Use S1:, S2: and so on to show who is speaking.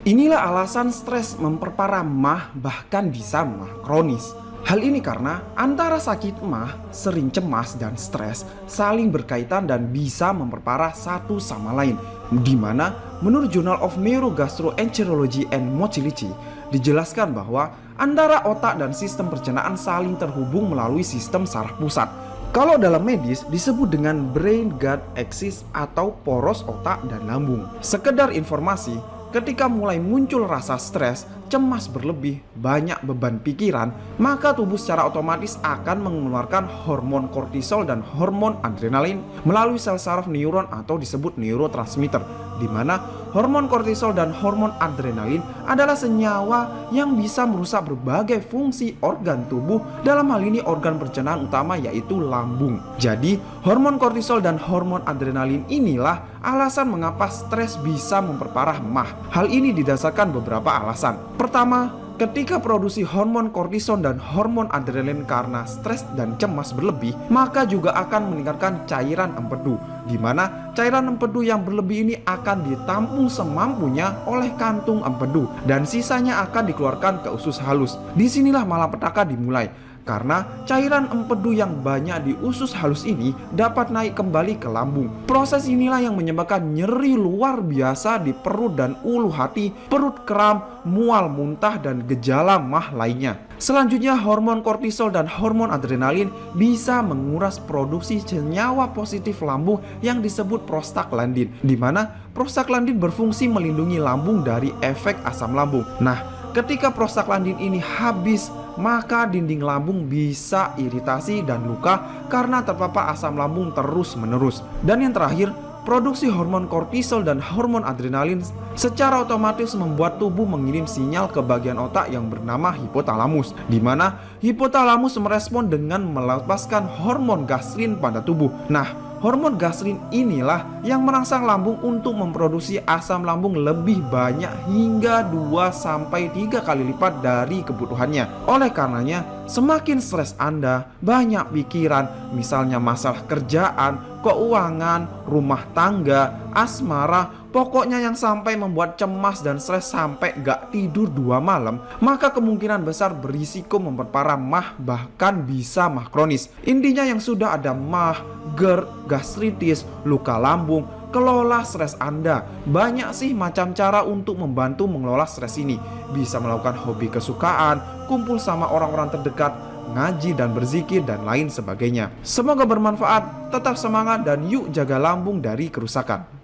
S1: Inilah alasan stres memperparah MAH bahkan bisa MAH kronis. Hal ini karena antara sakit MAH, sering cemas dan stres saling berkaitan dan bisa memperparah satu sama lain. Di mana menurut Journal of Neurogastroenterology and Motility dijelaskan bahwa antara otak dan sistem pencernaan saling terhubung melalui sistem saraf pusat. Kalau dalam medis disebut dengan brain gut axis atau poros otak dan lambung. Sekedar informasi, ketika mulai muncul rasa stres, cemas berlebih, banyak beban pikiran, maka tubuh secara otomatis akan mengeluarkan hormon kortisol dan hormon adrenalin melalui sel saraf neuron atau disebut neurotransmitter, di mana hormon kortisol dan hormon adrenalin adalah senyawa yang bisa merusak berbagai fungsi organ tubuh, dalam hal ini organ pencernaan utama yaitu lambung. Jadi, hormon kortisol dan hormon adrenalin inilah alasan mengapa stres bisa memperparah MAH. Hal ini didasarkan beberapa alasan. Pertama, ketika produksi hormon kortisol dan hormon adrenalin karena stres dan cemas berlebih, maka juga akan meningkatkan cairan empedu, di mana cairan empedu yang berlebih ini akan ditampung semampunya oleh kantung empedu dan sisanya akan dikeluarkan ke usus halus. Disinilah malapetaka dimulai, karena cairan empedu yang banyak di usus halus ini dapat naik kembali ke lambung. Proses inilah yang menyebabkan nyeri luar biasa di perut dan ulu hati, perut kram, mual, muntah, dan gejala MAH lainnya. Selanjutnya, hormon kortisol dan hormon adrenalin bisa menguras produksi senyawa positif lambung yang disebut prostaglandin, di mana prostaglandin berfungsi melindungi lambung dari efek asam lambung. Nah, ketika prostaglandin ini habis, maka dinding lambung bisa iritasi dan luka karena terpapar asam lambung terus-menerus. Dan yang terakhir, produksi hormon kortisol dan hormon adrenalin secara otomatis membuat tubuh mengirim sinyal ke bagian otak yang bernama hipotalamus, di mana hipotalamus merespon dengan melepaskan hormon gastrin pada tubuh. Nah, hormon gastrin inilah yang merangsang lambung untuk memproduksi asam lambung lebih banyak hingga 2-3 kali lipat dari kebutuhannya. Oleh karenanya, semakin stres Anda, banyak pikiran, misalnya masalah kerjaan, keuangan, rumah tangga, asmara, pokoknya yang sampai membuat cemas dan stres sampai gak tidur 2 malam, maka kemungkinan besar berisiko memperparah MAH, bahkan bisa MAH kronis. Intinya yang sudah ada MAH, GERD, gastritis, luka lambung, kelola stres Anda. Banyak sih macam cara untuk membantu mengelola stres ini. Bisa melakukan hobi kesukaan, kumpul sama orang-orang terdekat, ngaji dan berzikir, dan lain sebagainya. Semoga bermanfaat, tetap semangat, dan yuk jaga lambung dari kerusakan.